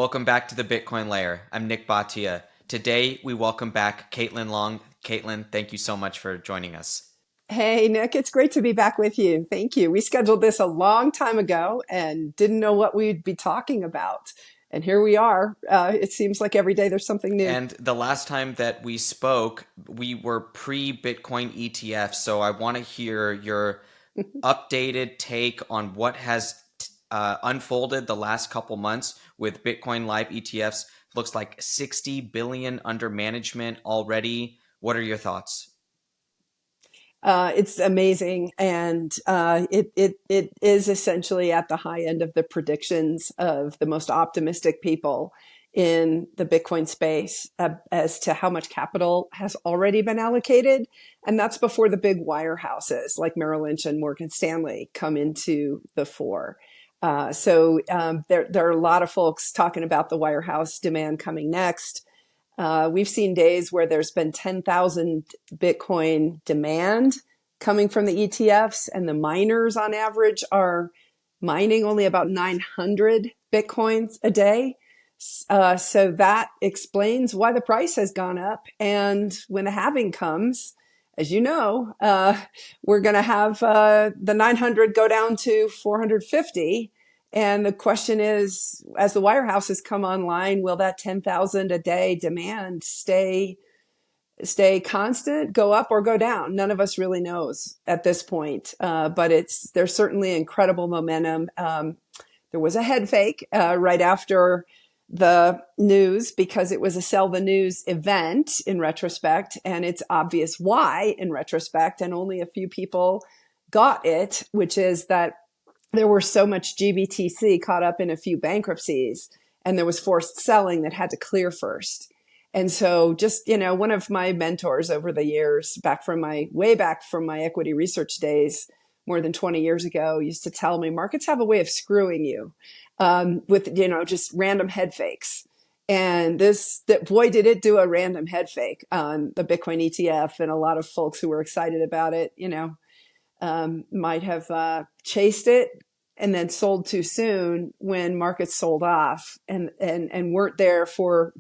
Welcome back to the Bitcoin Layer. I'm Nick Bhatia. Today, we welcome back Caitlin Long. Caitlin, thank you so much for joining us. Hey, Nick, it's great to be back with you. Thank you. We scheduled this a long time ago and didn't know what we'd be talking about. And here we are. It seems like every day there's something new. And the last time that we spoke, we were pre-Bitcoin ETFs. So I want to hear your updated take on what has unfolded the last couple months with Bitcoin Live ETFs. Looks like 60 billion under management already. What are your thoughts? It's amazing, and it is essentially at the high end of the predictions of the most optimistic people in the Bitcoin space as to how much capital has already been allocated, and that's before the big wirehouses like Merrill Lynch and Morgan Stanley come into the fore. There are a lot of folks talking about the wirehouse demand coming next. We've seen days where there's been 10,000 Bitcoin demand coming from the ETFs, and the miners on average are mining only about 900 Bitcoins a day. So that explains why the price has gone up. And when the halving comes, as you know, we're going to have the 900 go down to 450. And the question is, as the wirehouses come online, will that 10,000 a day demand stay constant, go up or go down? None of us really knows at this point. But there's certainly incredible momentum. There was a head fake right after the news because it was a sell the news event in retrospect, and it's obvious why in retrospect, and only a few people got it, which is that there were so much GBTC caught up in a few bankruptcies, and there was forced selling that had to clear first. And so just, one of my mentors over the years, way back from my equity research days, more than 20 years ago, used to tell me markets have a way of screwing you with, just random head fakes. And boy, did it do a random head fake on the Bitcoin ETF. And a lot of folks who were excited about it, might have chased it and then sold too soon when markets sold off and weren't there for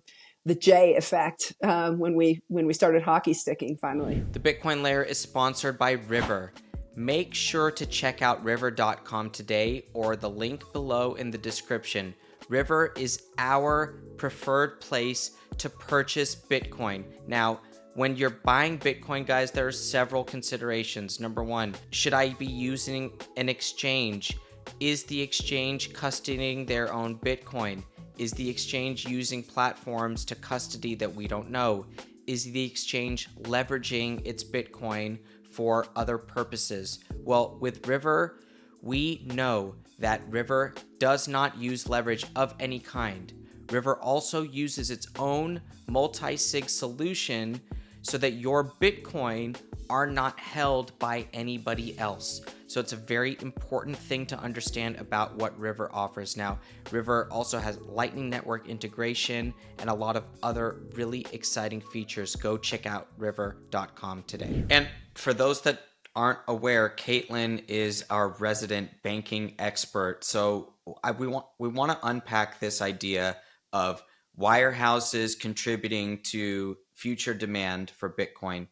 the J effect when we started hockey sticking finally. The Bitcoin Layer is sponsored by River. Make sure to check out river.com today or the link below in the description. River is our preferred place to purchase Bitcoin. Now, when you're buying Bitcoin, guys, there are several considerations. Number one, should I be using an exchange? Is the exchange custodying their own Bitcoin? Is the exchange using platforms to custody that we don't know? Is the exchange leveraging its Bitcoin for other purposes? Well, with River, we know that River does not use leverage of any kind. River also uses its own multi-sig solution so that your Bitcoin are not held by anybody else. So it's a very important thing to understand about what River offers. Now, River also has Lightning Network integration and a lot of other really exciting features. Go check out river.com today. And for those that aren't aware, Caitlin is our resident banking expert. So we want to unpack this idea of wirehouses contributing to future demand for Bitcoin.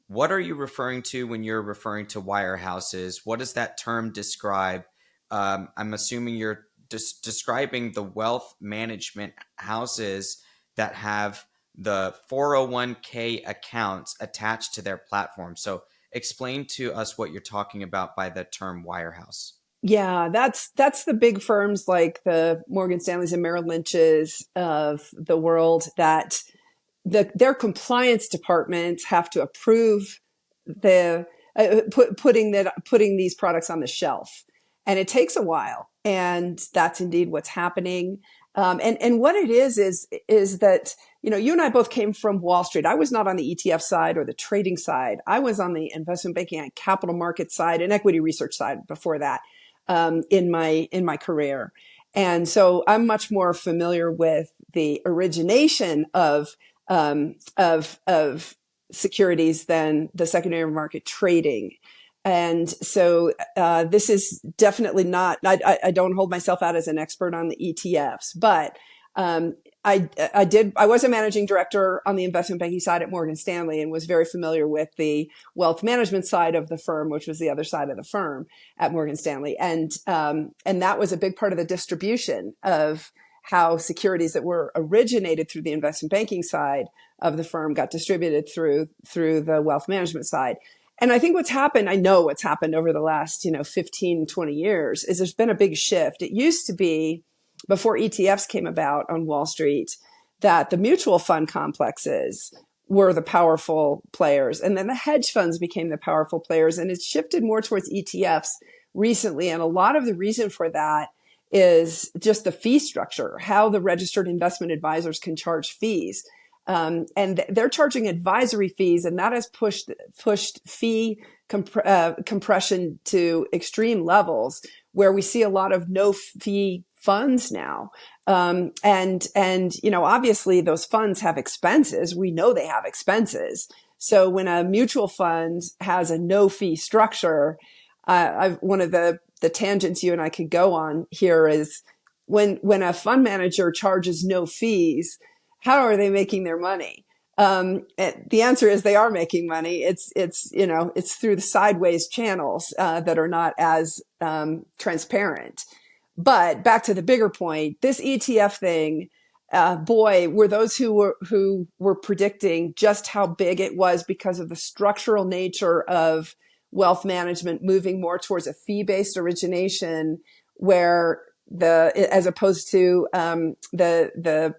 What are you referring to when you're referring to wirehouses? What does that term describe? I'm assuming you're describing the wealth management houses that have the 401k accounts attached to their platform. So explain to us what you're talking about by the term wirehouse. Yeah, that's the big firms like the Morgan Stanleys and Merrill Lynch's of the world that their compliance departments have to approve putting these products on the shelf, and it takes a while. And that's indeed what's happening. And what it is that you and I both came from Wall Street. I was not on the ETF side or the trading side. I was on the investment banking and capital market side and equity research side before that in my career. And so I'm much more familiar with the origination of securities than the secondary market trading. And so this is definitely not, I don't hold myself out as an expert on the ETFs, but I was a managing director on the investment banking side at Morgan Stanley and was very familiar with the wealth management side of the firm, which was the other side of the firm at Morgan Stanley. And that was a big part of the distribution of how securities that were originated through the investment banking side of the firm got distributed through the wealth management side. And I think I know what's happened over the last, 15, 20 years is there's been a big shift. It used to be before ETFs came about on Wall Street that the mutual fund complexes were the powerful players. And then the hedge funds became the powerful players. And it's shifted more towards ETFs recently. And a lot of the reason for that is just the fee structure, how the registered investment advisors can charge fees. And they're charging advisory fees, and that has pushed fee compression to extreme levels, where we see a lot of no fee funds now. And obviously those funds have expenses. We know they have expenses. So when a mutual fund has a no fee structure, one of the tangents you and I could go on here is when a fund manager charges no fees, how are they making their money? The answer is they are making money. It's through the sideways channels that are not as transparent. But back to the bigger point, this ETF thing, boy, were those who were predicting just how big it was because of the structural nature of wealth management moving more towards a fee-based origination, where as opposed to the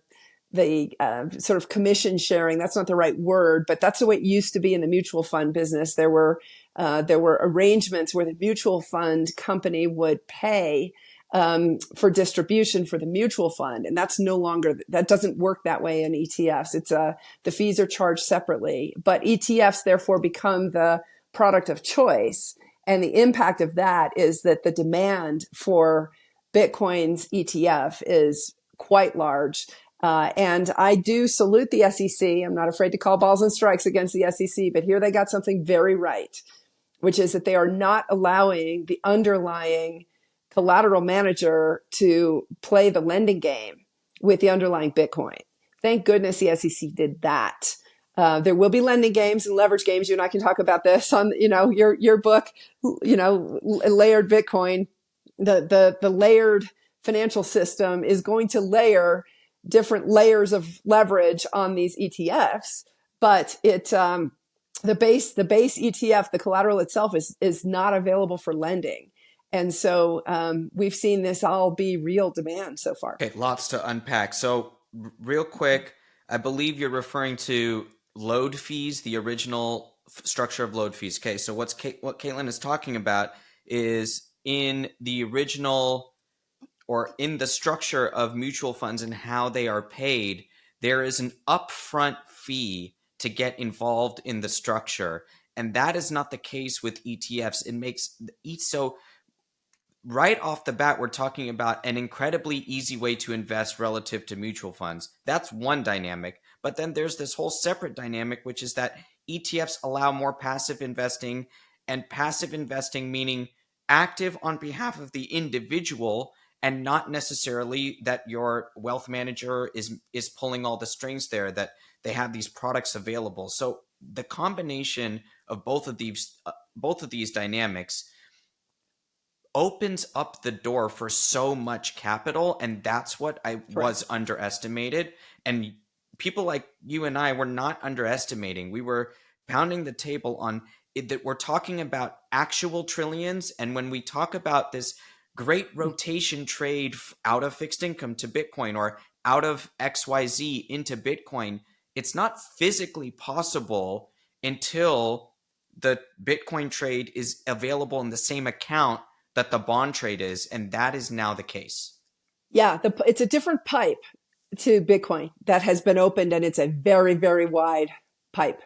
sort of commission sharing. That's not the right word, but that's the way it used to be in the mutual fund business. There were arrangements where the mutual fund company would pay for distribution for the mutual fund, and that doesn't work that way in ETFs. The fees are charged separately, but ETFs therefore become the product of choice, and the impact of that is that the demand for Bitcoin's ETF is quite large. And I do salute the SEC. I'm not afraid to call balls and strikes against the SEC, but here they got something very right, which is that they are not allowing the underlying collateral manager to play the lending game with the underlying Bitcoin. Thank goodness the SEC did that. There will be lending games and leverage games. You and I can talk about this on, your book, Layered Bitcoin. The layered financial system is going to layer different layers of leverage on these ETFs, but the base ETF, the collateral itself is not available for lending. And so we've seen this all be real demand so far. Okay, lots to unpack. So real quick, I believe you're referring to load fees, the original structure of load fees. Okay, so what Caitlin is talking about is in the original or in the structure of mutual funds and how they are paid, there is an upfront fee to get involved in the structure. And that is not the case with ETFs. It makes so right off the bat, we're talking about an incredibly easy way to invest relative to mutual funds. That's one dynamic. But then there's this whole separate dynamic, which is that ETFs allow more passive investing, and passive investing meaning active on behalf of the individual and not necessarily that your wealth manager is pulling all the strings there, that they have these products available. So the combination of both of these dynamics opens up the door for so much capital, and that's what was underestimated. And people like you and I were not underestimating. We were pounding the table on it, that we're talking about actual trillions. And when we talk about this great rotation trade out of fixed income to Bitcoin or out of XYZ into Bitcoin, it's not physically possible until the Bitcoin trade is available in the same account that the bond trade is. And that is now the case. Yeah, it's a different pipe to Bitcoin that has been opened, and it's a very, very wide pipe.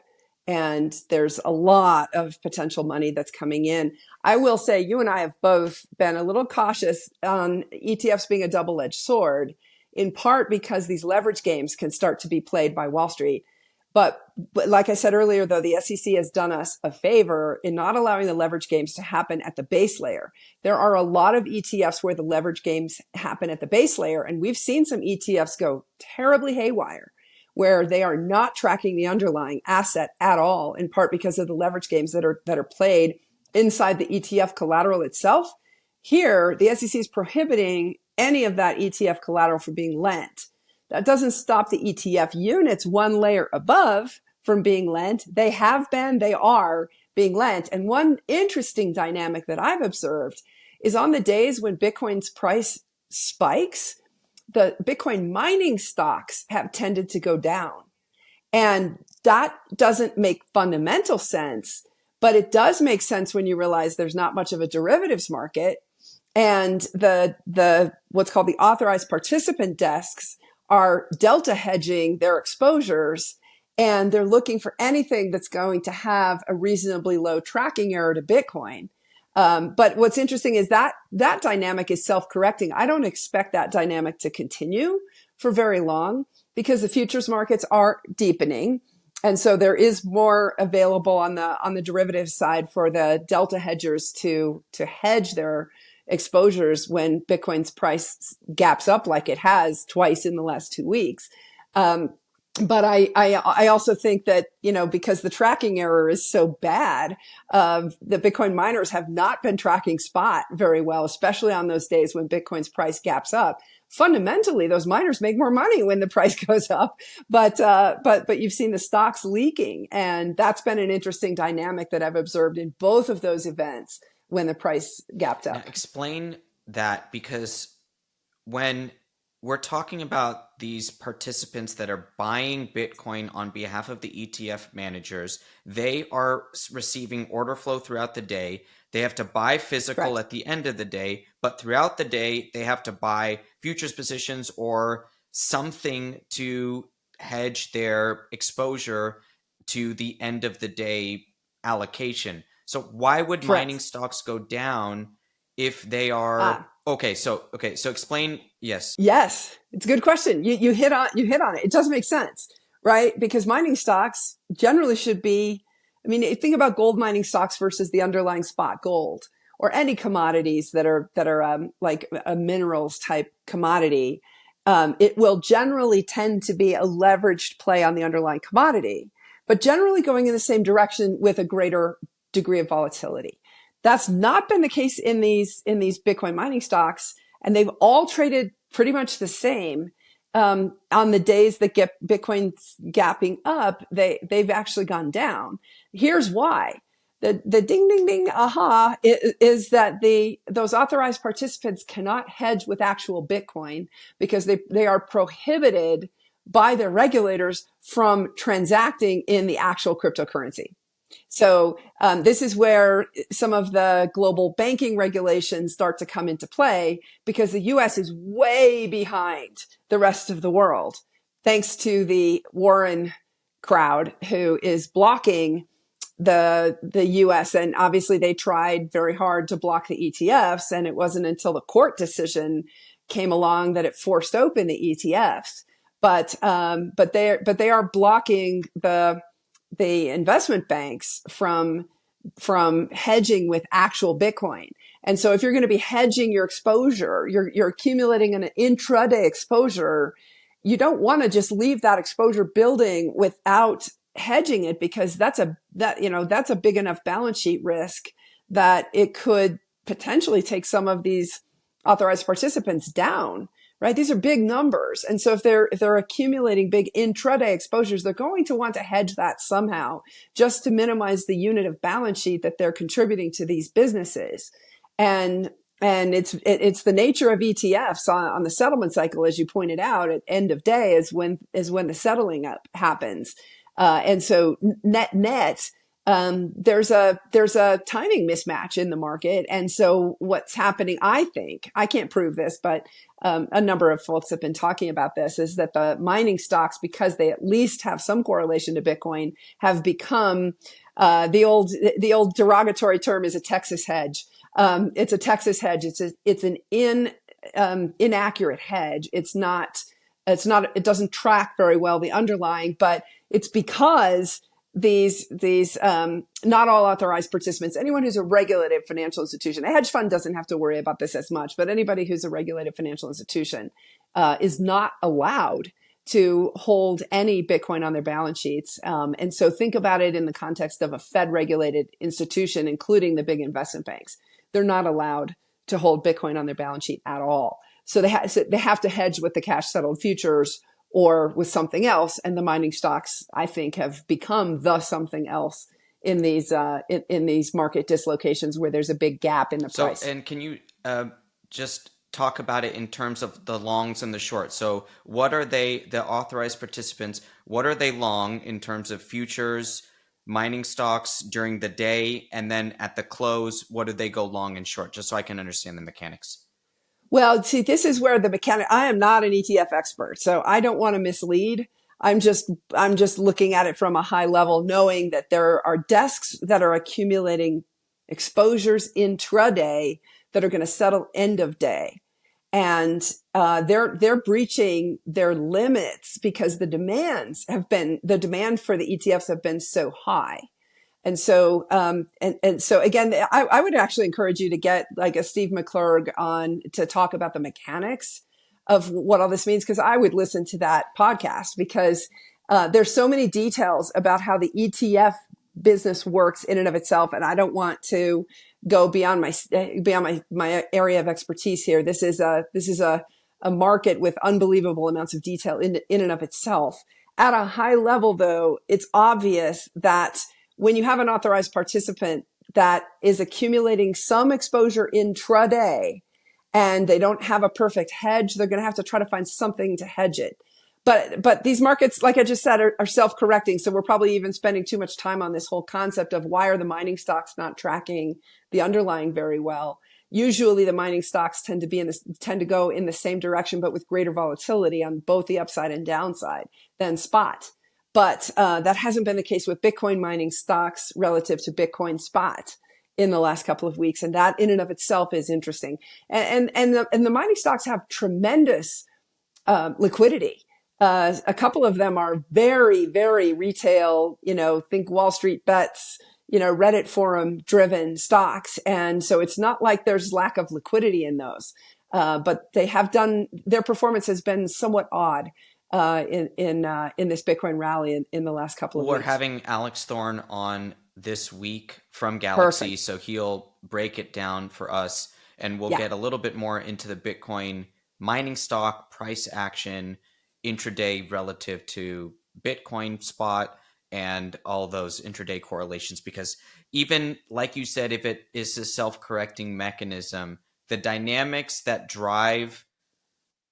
And there's a lot of potential money that's coming in. I will say you and I have both been a little cautious on ETFs being a double-edged sword, in part because these leverage games can start to be played by Wall Street. But like I said earlier, though, the SEC has done us a favor in not allowing the leverage games to happen at the base layer. There are a lot of ETFs where the leverage games happen at the base layer, and we've seen some ETFs go terribly haywire, where they are not tracking the underlying asset at all, in part because of the leverage games that are played inside the ETF collateral itself. Here, the SEC is prohibiting any of that ETF collateral from being lent. That doesn't stop the ETF units one layer above from being lent. They are being lent. And one interesting dynamic that I've observed is on the days when Bitcoin's price spikes, the Bitcoin mining stocks have tended to go down. And that doesn't make fundamental sense, but it does make sense when you realize there's not much of a derivatives market. And the what's called the authorized participant desks are delta hedging their exposures, and they're looking for anything that's going to have a reasonably low tracking error to Bitcoin. But what's interesting is that dynamic is self-correcting. I don't expect that dynamic to continue for very long because the futures markets are deepening. And so there is more available on the derivatives side for the delta hedgers to hedge their exposures when Bitcoin's price gaps up like it has twice in the last 2 weeks. But I also think that, because the tracking error is so bad, the Bitcoin miners have not been tracking spot very well, especially on those days when Bitcoin's price gaps up. Fundamentally, those miners make more money when the price goes up, but you've seen the stocks leaking, and that's been an interesting dynamic that I've observed in both of those events when the price gapped up. Now, explain that, because when we're talking about these participants that are buying Bitcoin on behalf of the ETF managers, they are receiving order flow throughout the day. They have to buy physical Correct. at the end of the day, but throughout the day, they have to buy futures positions or something to hedge their exposure to the end of the day allocation. So why would Correct. mining stocks go down if they are okay? So explain. Yes. Yes, it's a good question. You hit on it. It does make sense, right? Because mining stocks generally should be. I mean, think about gold mining stocks versus the underlying spot gold, or any commodities that are like a minerals type commodity. It will generally tend to be a leveraged play on the underlying commodity, but generally going in the same direction with a greater degree of volatility. That's not been the case in these Bitcoin mining stocks, and they've all traded pretty much the same. On the days that get Bitcoin's gapping up, they've actually gone down. Here's why. The ding ding ding aha is that those authorized participants cannot hedge with actual Bitcoin because they are prohibited by their regulators from transacting in the actual cryptocurrency. So this is where some of the global banking regulations start to come into play, because the U.S. is way behind the rest of the world, thanks to the Warren crowd who is blocking the U.S. And obviously they tried very hard to block the ETFs, and it wasn't until the court decision came along that it forced open the ETFs. But they are blocking the investment banks from hedging with actual Bitcoin. And so if you're going to be hedging your exposure, you're accumulating an intraday exposure. You don't want to just leave that exposure building without hedging it, because that's a big enough balance sheet risk that it could potentially take some of these authorized participants down. Right? These are big numbers. And so if they're accumulating big intraday exposures, they're going to want to hedge that somehow, just to minimize the unit of balance sheet that they're contributing to these businesses. And it's the nature of ETFs on the settlement cycle, as you pointed out, at end of day is when the settling up happens. And so net, there's a timing mismatch in the market. And so what's happening, I think, I can't prove this, but a number of folks have been talking about this, is that the mining stocks, because they at least have some correlation to Bitcoin, have become the old derogatory term is a Texas hedge. It's a Texas hedge. It's an inaccurate hedge. It's not it doesn't track very well the underlying, but it's because these not all authorized participants, anyone who's a regulated financial institution, a hedge fund doesn't have to worry about this as much, but anybody who's a regulated financial institution is not allowed to hold any Bitcoin on their balance sheets. And so think about it in the context of a Fed regulated institution, including the big investment banks. They're not allowed to hold Bitcoin on their balance sheet at all. So they have to hedge with the cash settled futures or with something else. And the mining stocks, I think, have become the something else in these in these market dislocations where there's a big gap in the price. And can you just talk about it in terms of the longs and the shorts? So what are the authorized participants, what are they long in terms of futures, mining stocks during the day, and then at the close, what do they go long and short, just so I can understand the mechanics? Well, see, this is where I am not an ETF expert, so I don't want to mislead. I'm just looking at it from a high level, knowing that there are desks that are accumulating exposures intraday that are going to settle end of day. And they're breaching their limits because the demand for the ETFs have been so high. And so, so again, I would actually encourage you to get like a Steve McClurg on to talk about the mechanics of what all this means, because I would listen to that podcast because there's so many details about how the ETF business works in and of itself, and I don't want to go beyond my area of expertise here. This is a market with unbelievable amounts of detail in and of itself. At a high level, though, it's obvious that when you have an authorized participant that is accumulating some exposure intraday and they don't have a perfect hedge, they're going to have to try to find something to hedge it. But these markets, like I just said, are self-correcting. So we're probably even spending too much time on this whole concept of why are the mining stocks not tracking the underlying very well. Usually the mining stocks tend to go in the same direction, but with greater volatility on both the upside and downside than spot. But that hasn't been the case with Bitcoin mining stocks relative to Bitcoin spot in the last couple of weeks. And that in and of itself is interesting. And the mining stocks have tremendous liquidity. A couple of them are very, very retail, think Wall Street bets, Reddit forum driven stocks. And so it's not like there's lack of liquidity in those. But their performance has been somewhat odd. In this Bitcoin rally in the last couple of weeks. We're having Alex Thorne on this week from Galaxy, Perfect. So he'll break it down for us, and we'll get a little bit more into the Bitcoin mining stock price action intraday relative to Bitcoin spot and all those intraday correlations, because even like you said, if it is a self-correcting mechanism, the dynamics that drive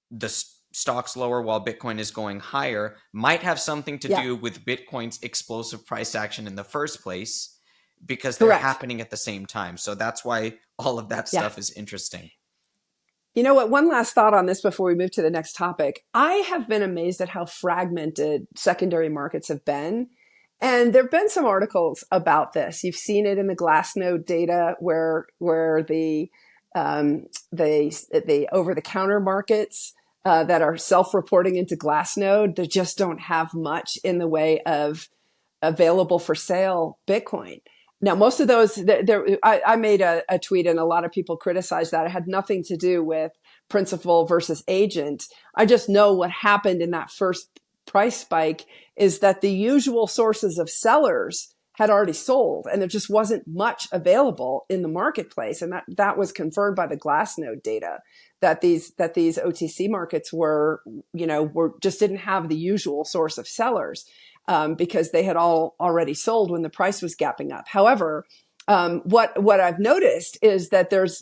the stocks lower while Bitcoin is going higher might have something to do with Bitcoin's explosive price action in the first place, because they're happening at the same time. So that's why all of that stuff is interesting. You know what? One last thought on this before we move to the next topic. I have been amazed at how fragmented secondary markets have been. And there have been some articles about this. You've seen it in the Glassnode data where the over-the-counter markets that are self-reporting into Glassnode, they just don't have much in the way of available for sale Bitcoin. Now, most of those, I made a tweet and a lot of people criticized that. It had nothing to do with principal versus agent. I just know what happened in that first price spike is that the usual sources of sellers had already sold and there just wasn't much available in the marketplace. And that was confirmed by the Glassnode data that these OTC markets were just didn't have the usual source of sellers. Because they had all already sold when the price was gapping up. However, what I've noticed is that there's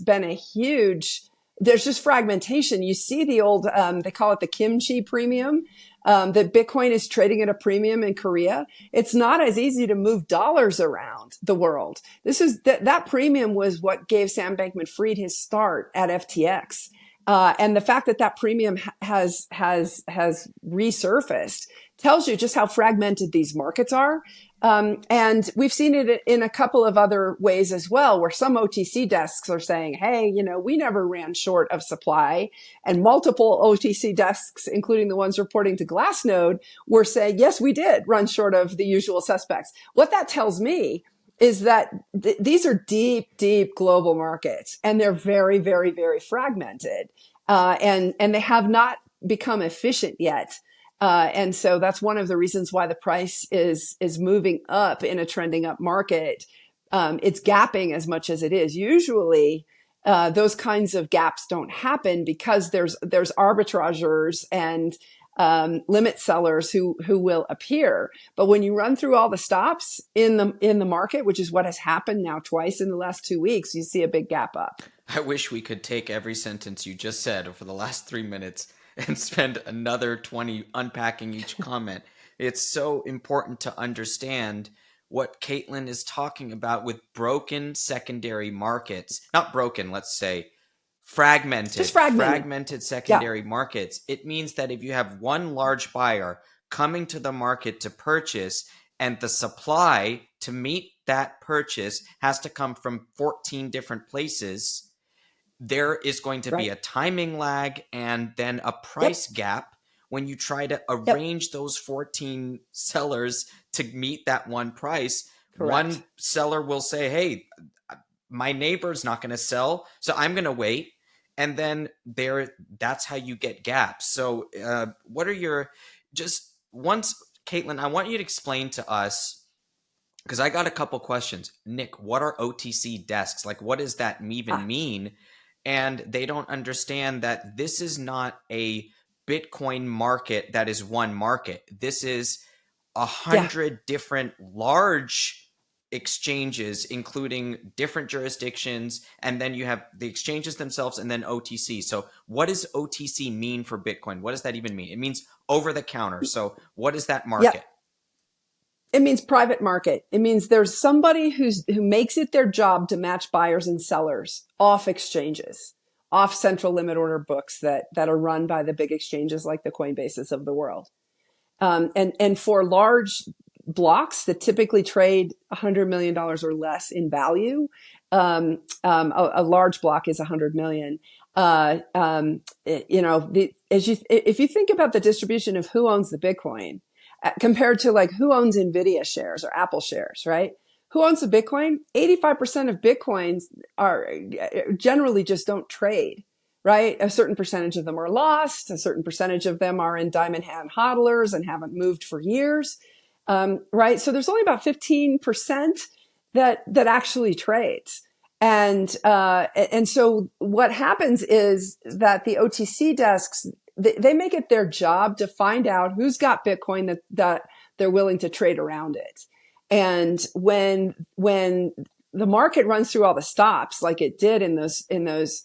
just fragmentation. You see the old, they call it the kimchi premium, that Bitcoin is trading at a premium in Korea. It's not as easy to move dollars around the world. That premium was what gave Sam Bankman-Fried his start at FTX. And the fact that premium has resurfaced tells you just how fragmented these markets are. And we've seen it in a couple of other ways as well, where some OTC desks are saying, hey, we never ran short of supply. And multiple OTC desks, including the ones reporting to Glassnode, were saying, yes, we did run short of the usual suspects. What that tells me is that these are deep, deep global markets, and they're very, very, very fragmented. And they have not become efficient yet. And so that's one of the reasons why the price is moving up in a trending up market. It's gapping as much as it is. Usually, those kinds of gaps don't happen because there's arbitrageurs and limit sellers who will appear. But when you run through all the stops in the market, which is what has happened now twice in the last 2 weeks, you see a big gap up. I wish we could take every sentence you just said over the last 3 minutes and spend another 20 unpacking each comment. It's so important to understand what Caitlin is talking about with broken secondary markets. Not broken, let's say fragmented. Just fragmented. Fragmented secondary markets. It means that if you have one large buyer coming to the market to purchase, and the supply to meet that purchase has to come from 14 different places, there is going to be a timing lag and then a price gap when you try to arrange those 14 sellers to meet that one price. Correct. One seller will say, hey, my neighbor's not going to sell, so I'm going to wait. And then that's how you get gaps. So what are your, Caitlin, I want you to explain to us, because I got a couple questions. Nick, what are OTC desks? Like, what does that even mean? And they don't understand that this is not a Bitcoin market that is one market. This is 100 different large exchanges, including different jurisdictions. And then you have the exchanges themselves and then OTC. So what does OTC mean for Bitcoin? What does that even mean? It means over the counter. So what is that market? It means private market. It means there's somebody who makes it their job to match buyers and sellers off exchanges, off central limit order books that are run by the big exchanges like the Coinbases of the world. And for large blocks that typically trade $100 million or less in value, a large block is 100 million. If you think about the distribution of who owns the Bitcoin, compared to like who owns Nvidia shares or Apple shares, right? Who owns the Bitcoin? 85% of Bitcoins are generally just don't trade, right? A certain percentage of them are lost. A certain percentage of them are in diamond hand hodlers and haven't moved for years, right? So there's only about 15% that actually trades. And so what happens is that the OTC desks, they make it their job to find out who's got Bitcoin that they're willing to trade around it. And when the market runs through all the stops, like it did in those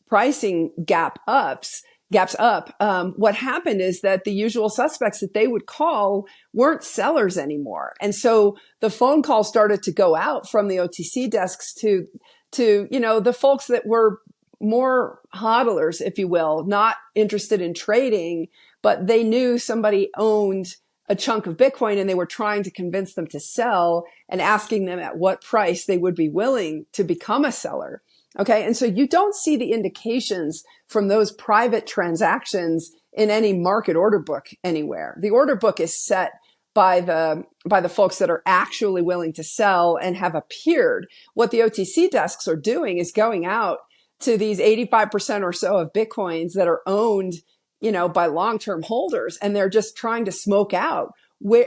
pricing gaps up, what happened is that the usual suspects that they would call weren't sellers anymore. And so the phone call started to go out from the OTC desks to the folks that were more hodlers, if you will, not interested in trading, but they knew somebody owned a chunk of Bitcoin and they were trying to convince them to sell and asking them at what price they would be willing to become a seller. Okay. And so you don't see the indications from those private transactions in any market order book anywhere. The order book is set by the folks that are actually willing to sell and have appeared. What the OTC desks are doing is going out to these 85% or so of Bitcoins that are owned, by long-term holders. And they're just trying to smoke out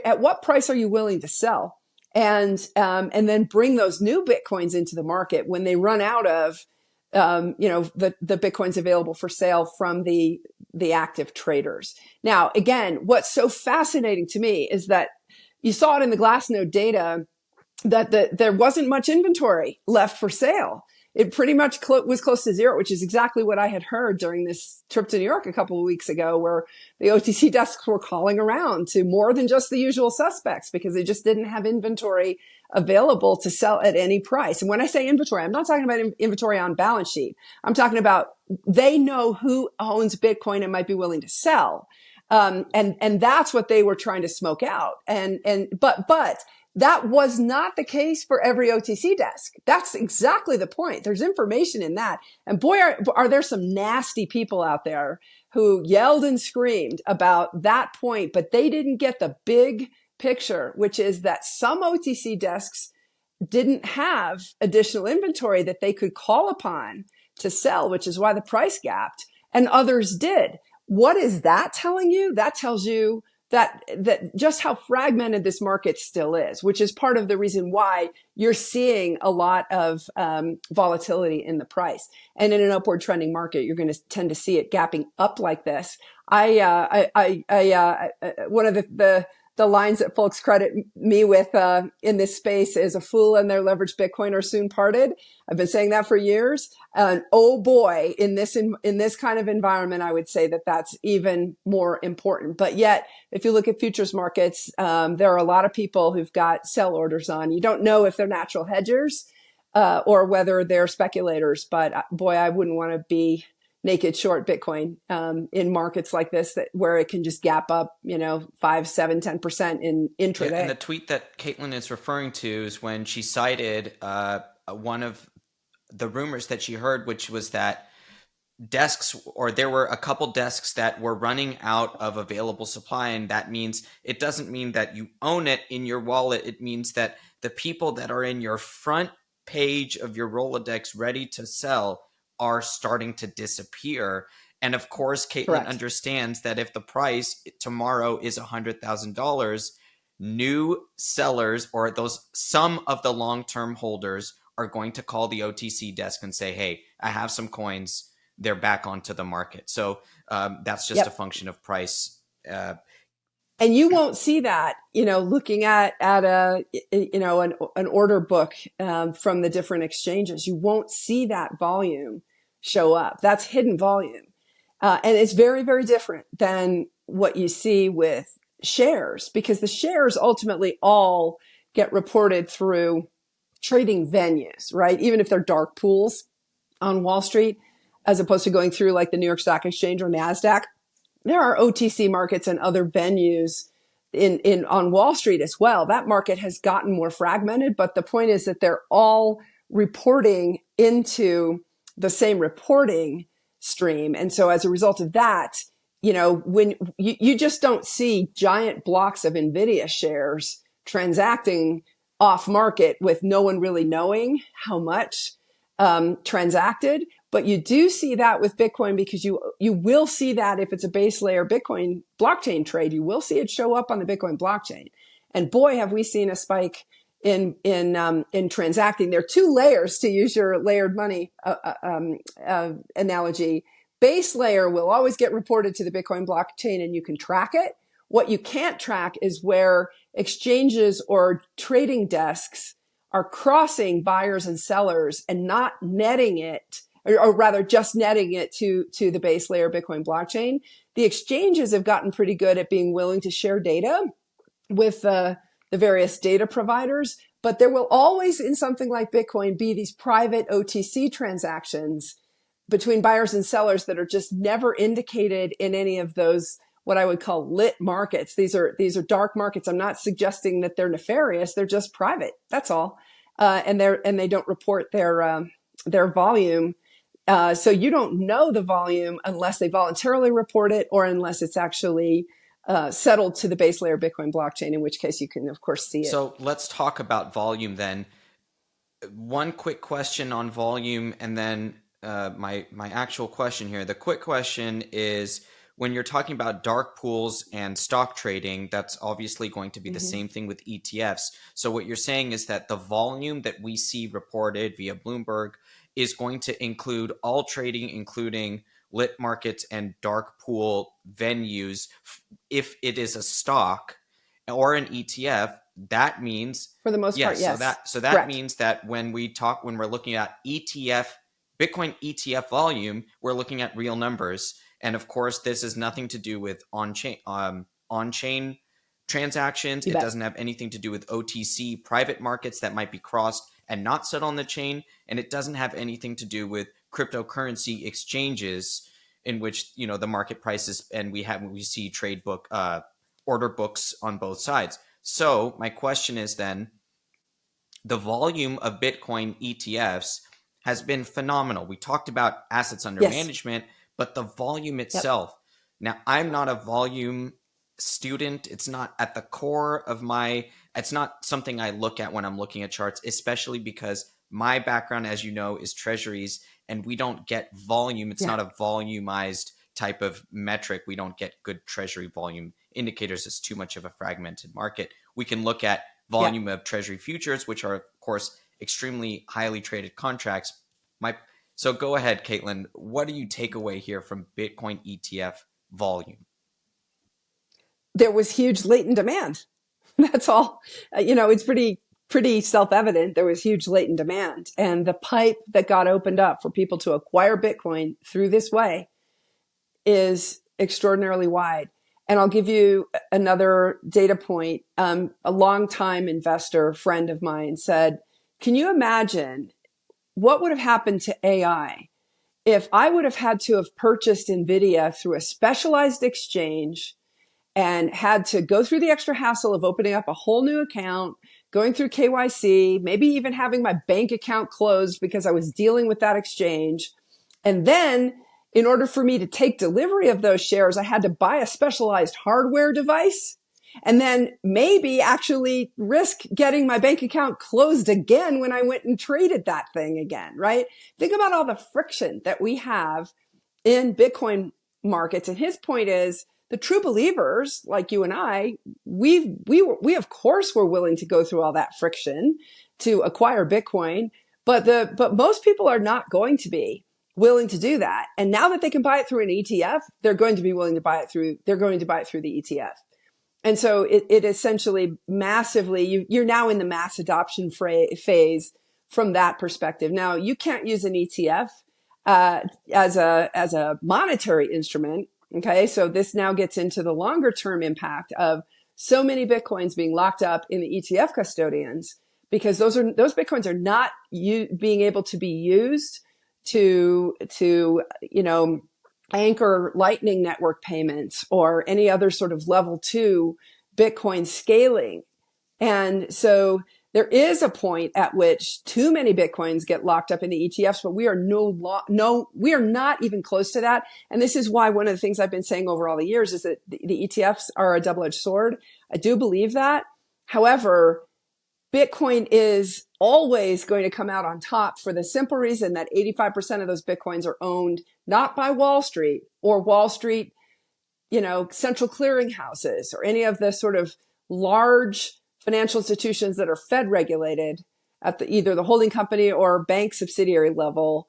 at what price are you willing to sell? And then bring those new Bitcoins into the market when they run out of, the Bitcoins available for sale from the active traders. Now, again, what's so fascinating to me is that you saw it in the Glassnode data that there wasn't much inventory left for sale. It pretty much was close to zero, which is exactly what I had heard during this trip to New York a couple of weeks ago, where the OTC desks were calling around to more than just the usual suspects because they just didn't have inventory available to sell at any price. And when I say inventory, I'm not talking about inventory on balance sheet. I'm talking about they know who owns Bitcoin and might be willing to sell. And that's what they were trying to smoke out. But That was not the case for every OTC desk. That's exactly the point. There's information in that. And boy, are there some nasty people out there who yelled and screamed about that point, but they didn't get the big picture, which is that some OTC desks didn't have additional inventory that they could call upon to sell, which is why the price gapped, and others did. What is that telling you? That tells you that just how fragmented this market still is, which is part of the reason why you're seeing a lot of volatility in the price. And in an upward trending market, you're going to tend to see it gapping up like this. One of the lines that folks credit me with in this space is a fool and their leveraged Bitcoin are soon parted. I've been saying that for years. And oh boy, in this kind of environment, I would say that that's even more important. But yet, if you look at futures markets, there are a lot of people who've got sell orders on. You don't know if they're natural hedgers or whether they're speculators. But boy, I wouldn't want to be naked short Bitcoin in markets like this where it can just gap up, 5, 7, 10% in intraday. Yeah, and the tweet that Caitlin is referring to is when she cited one of the rumors that she heard, which was that desks, or there were a couple desks that were running out of available supply. And that means, it doesn't mean that you own it in your wallet. It means that the people that are in your front page of your Rolodex ready to sell are starting to disappear. And of course, Caitlin Correct. understands that if the price tomorrow is $100,000, new sellers, or some of the long-term holders, are going to call the OTC desk and say, hey, I have some coins. They're back onto the market. So that's just a function of price. And you won't see that, looking at an order book from the different exchanges. You won't see that volume show up. That's hidden volume. And it's very, very different than what you see with shares, because the shares ultimately all get reported through trading venues, right? Even if they're dark pools on Wall Street, as opposed to going through like the New York Stock Exchange or NASDAQ. There are OTC markets and other venues in on Wall Street as well. That market has gotten more fragmented, but the point is that they're all reporting into the same reporting stream. And so as a result of that, when you just don't see giant blocks of NVIDIA shares transacting off market with no one really knowing how much transacted. But you do see that with Bitcoin, because you will see that if it's a base layer Bitcoin blockchain trade, you will see it show up on the Bitcoin blockchain. And boy, have we seen a spike in transacting. There are two layers, to use your layered money analogy. Base layer will always get reported to the Bitcoin blockchain and you can track it. What you can't track is where exchanges or trading desks are crossing buyers and sellers and not netting it, or rather just netting it to the base layer Bitcoin blockchain. The exchanges have gotten pretty good at being willing to share data with the various data providers, but there will always, in something like Bitcoin, be these private OTC transactions between buyers and sellers that are just never indicated in any of those, what I would call lit markets. These are dark markets. I'm not suggesting that they're nefarious. They're just private. That's all. And they don't report their volume. So you don't know the volume unless they voluntarily report it, or unless it's actually settled to the base layer Bitcoin blockchain, in which case you can, of course, see it. So let's talk about volume then. One quick question on volume, and then my actual question here. The quick question is, when you're talking about dark pools and stock trading, that's obviously going to be the same thing with ETFs. So what you're saying is that the volume that we see reported via Bloomberg is going to include all trading, including lit markets and dark pool venues. If it is a stock or an ETF, that means, for the most part, yes. So that Correct. means that when we're looking at Bitcoin ETF volume, we're looking at real numbers. And of course, this has nothing to do with on-chain transactions. It doesn't have anything to do with OTC private markets that might be crossed and not set on the chain. And it doesn't have anything to do with cryptocurrency exchanges in which, the market prices, and we see trade book order books on both sides. So my question is then, the volume of Bitcoin ETFs has been phenomenal. We talked about assets under Yes. management, but the volume Yep. itself. Now, I'm not a volume student. It's not at the core of it's not something I look at when I'm looking at charts, especially because my background, as you know, is treasuries and we don't get volume. It's Yeah. not a volumized type of metric. We don't get good treasury volume indicators. It's too much of a fragmented market. We can look at Yeah. volume of treasury futures, which are, of course, extremely highly traded contracts. So go ahead, Caitlin. What do you take away here from Bitcoin ETF volume? There was huge latent demand. That's all. It's pretty self-evident. There was huge latent demand, and the pipe that got opened up for people to acquire Bitcoin through this way is extraordinarily wide. And I'll give you another data point. A longtime investor friend of mine said, "Can you imagine what would have happened to AI if I would have had to have purchased NVIDIA through a specialized exchange and had to go through the extra hassle of opening up a whole new account, going through KYC, maybe even having my bank account closed because I was dealing with that exchange. And then in order for me to take delivery of those shares, I had to buy a specialized hardware device and then maybe actually risk getting my bank account closed again when I went and traded that thing again, right? Think about all the friction that we have in Bitcoin markets. And his point is the true believers like you and I, we of course were willing to go through all that friction to acquire Bitcoin, but most people are not going to be willing to do that. And now that they can buy it through an ETF, they're going to be willing to buy it through the ETF. And so it essentially massively, you're now in the mass adoption phase from that perspective. Now you can't use an ETF as a monetary instrument. Okay, so this now gets into the longer term impact of so many Bitcoins being locked up in the ETF custodians because those Bitcoins are not being able to be used to anchor Lightning Network payments or any other sort of level 2 Bitcoin scaling. And so there is a point at which too many Bitcoins get locked up in the ETFs, but we are we are not even close to that. And this is why one of the things I've been saying over all the years is that the ETFs are a double-edged sword. I do believe that. However, Bitcoin is always going to come out on top for the simple reason that 85% of those Bitcoins are owned not by Wall Street or Wall Street, central clearing houses or any of the sort of large financial institutions that are Fed regulated at either the holding company or bank subsidiary level.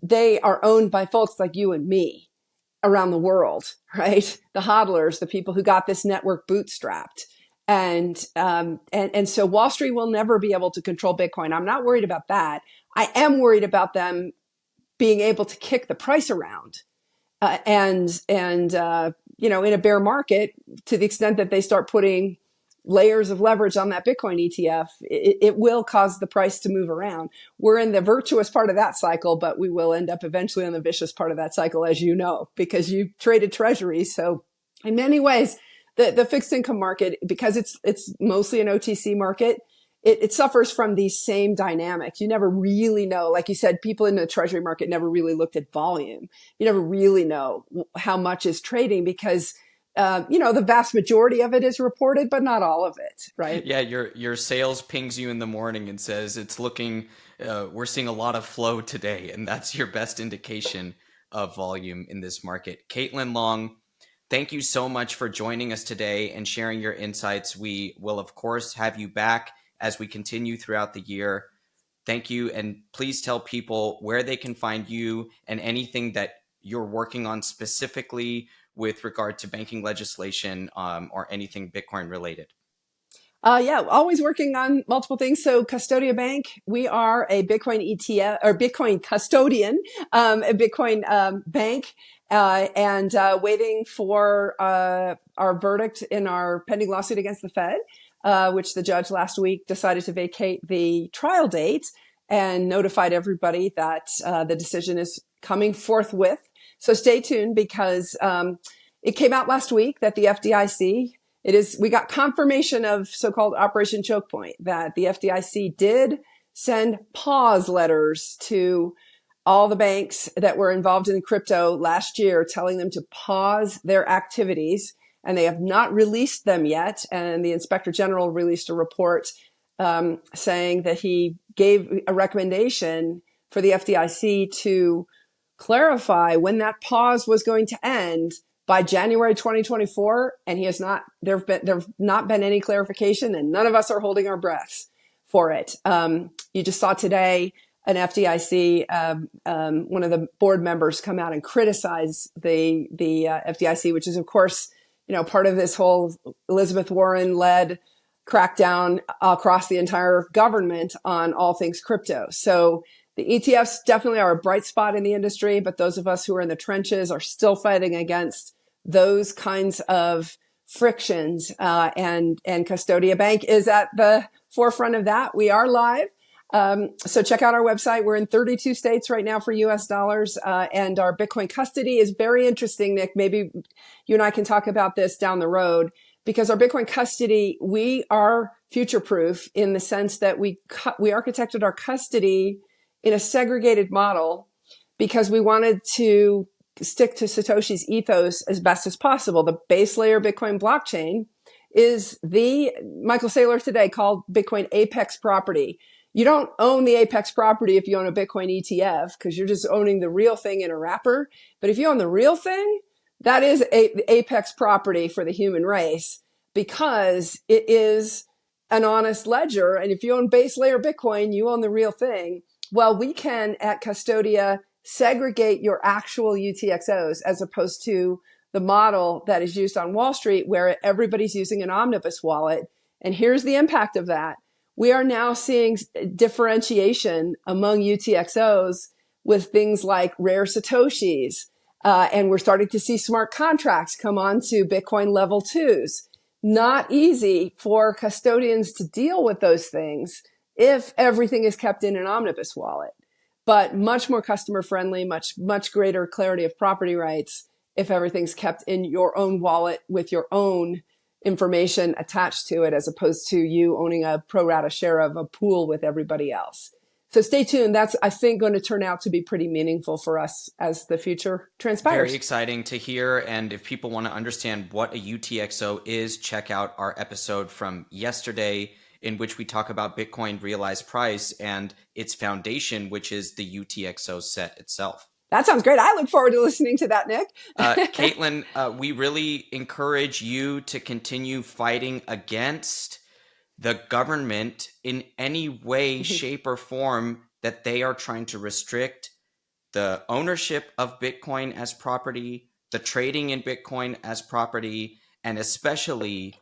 They are owned by folks like you and me around the world, right? The hodlers, the people who got this network bootstrapped. And so Wall Street will never be able to control Bitcoin. I'm not worried about that. I am worried about them being able to kick the price around. In a bear market, to the extent that they start putting layers of leverage on that Bitcoin ETF, it will cause the price to move around. We're in the virtuous part of that cycle, but we will end up eventually on the vicious part of that cycle, as you know, because you traded treasuries. So in many ways, the fixed income market, because it's mostly an OTC market, it suffers from these same dynamics. You never really know. Like you said, people in the treasury market never really looked at volume. You never really know how much is trading because the vast majority of it is reported, but not all of it, right? Yeah, your sales pings you in the morning and says it's looking, we're seeing a lot of flow today, and that's your best indication of volume in this market. Caitlin Long, thank you so much for joining us today and sharing your insights. We will, of course, have you back as we continue throughout the year. Thank you, and please tell people where they can find you and anything that you're working on specifically with regard to banking legislation or anything Bitcoin related. Always working on multiple things. So Custodia Bank, we are a Bitcoin ETF or Bitcoin custodian, a Bitcoin bank, and waiting for our verdict in our pending lawsuit against the Fed, which the judge last week decided to vacate the trial date and notified everybody that the decision is coming forthwith. So stay tuned because it came out last week that the FDIC We got confirmation of so-called Operation Chokepoint that the FDIC did send pause letters to all the banks that were involved in crypto last year, telling them to pause their activities, and they have not released them yet. And the Inspector General released a report saying that he gave a recommendation for the FDIC to clarify when that pause was going to end by January 2024, and there have not been any clarification, and none of us are holding our breaths for it. You just saw today an FDIC, one of the board members come out and criticize the FDIC, which is of course, part of this whole Elizabeth Warren-led crackdown across the entire government on all things crypto. So the ETFs definitely are a bright spot in the industry, but those of us who are in the trenches are still fighting against those kinds of frictions. And Custodia Bank is at the forefront of that. We are live. So check out our website. We're in 32 states right now for US dollars. And our Bitcoin custody is very interesting, Nick. Maybe you and I can talk about this down the road, because our Bitcoin custody, we are future proof in the sense that we architected our custody in a segregated model because we wanted to stick to Satoshi's ethos as best as possible. The base layer Bitcoin blockchain is the, Michael Saylor today called Bitcoin apex property. You don't own the apex property if you own a Bitcoin ETF, because you're just owning the real thing in a wrapper. But if you own the real thing, that is the apex property for the human race, because it is an honest ledger. And if you own base layer Bitcoin, you own the real thing. Well, we can at Custodia segregate your actual UTXOs as opposed to the model that is used on Wall Street, where everybody's using an omnibus wallet. And here's the impact of that. We are now seeing differentiation among UTXOs with things like rare Satoshis. And we're starting to see smart contracts come on to Bitcoin level 2s. Not easy for custodians to deal with those things if everything is kept in an omnibus wallet, but much more customer friendly, much greater clarity of property rights if everything's kept in your own wallet with your own information attached to it, as opposed to you owning a pro rata share of a pool with everybody else. So stay tuned. That's, I think, going to turn out to be pretty meaningful for us as the future transpires. Very exciting to hear. And if people want to understand what a UTXO is, check out our episode from yesterday, in which we talk about Bitcoin realized price and its foundation, which is the UTXO set itself. That sounds great. I look forward to listening to that, Nick. Caitlin, we really encourage you to continue fighting against the government in any way, shape, or form that they are trying to restrict the ownership of Bitcoin as property, the trading in Bitcoin as property, and especially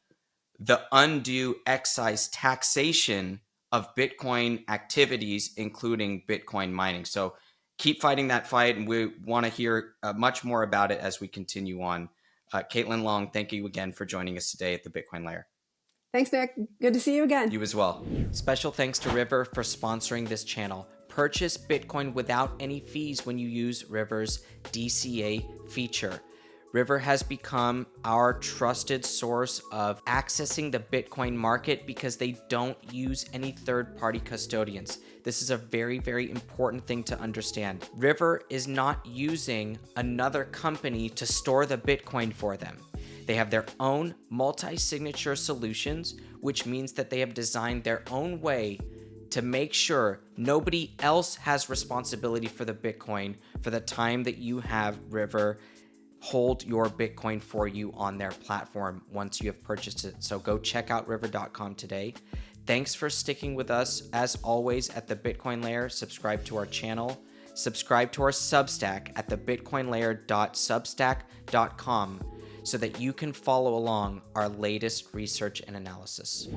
the undue excise taxation of Bitcoin activities, including Bitcoin mining. So keep fighting that fight, and we want to hear much more about it as we continue on. Caitlin Long, thank you again for joining us today at the Bitcoin Layer. Thanks, Nick. Good to see you again. You as well. Special thanks to River for sponsoring this channel. Purchase Bitcoin without any fees when you use River's DCA feature. River has become our trusted source of accessing the Bitcoin market because they don't use any third-party custodians. This is a very, very important thing to understand. River is not using another company to store the Bitcoin for them. They have their own multi-signature solutions, which means that they have designed their own way to make sure nobody else has responsibility for the Bitcoin for the time that you have River hold your Bitcoin for you on their platform once you have purchased it. So go check out river.com today. Thanks for sticking with us. As always, at the Bitcoin Layer, subscribe to our channel, subscribe to our Substack at thebitcoinlayer.substack.com so that you can follow along our latest research and analysis.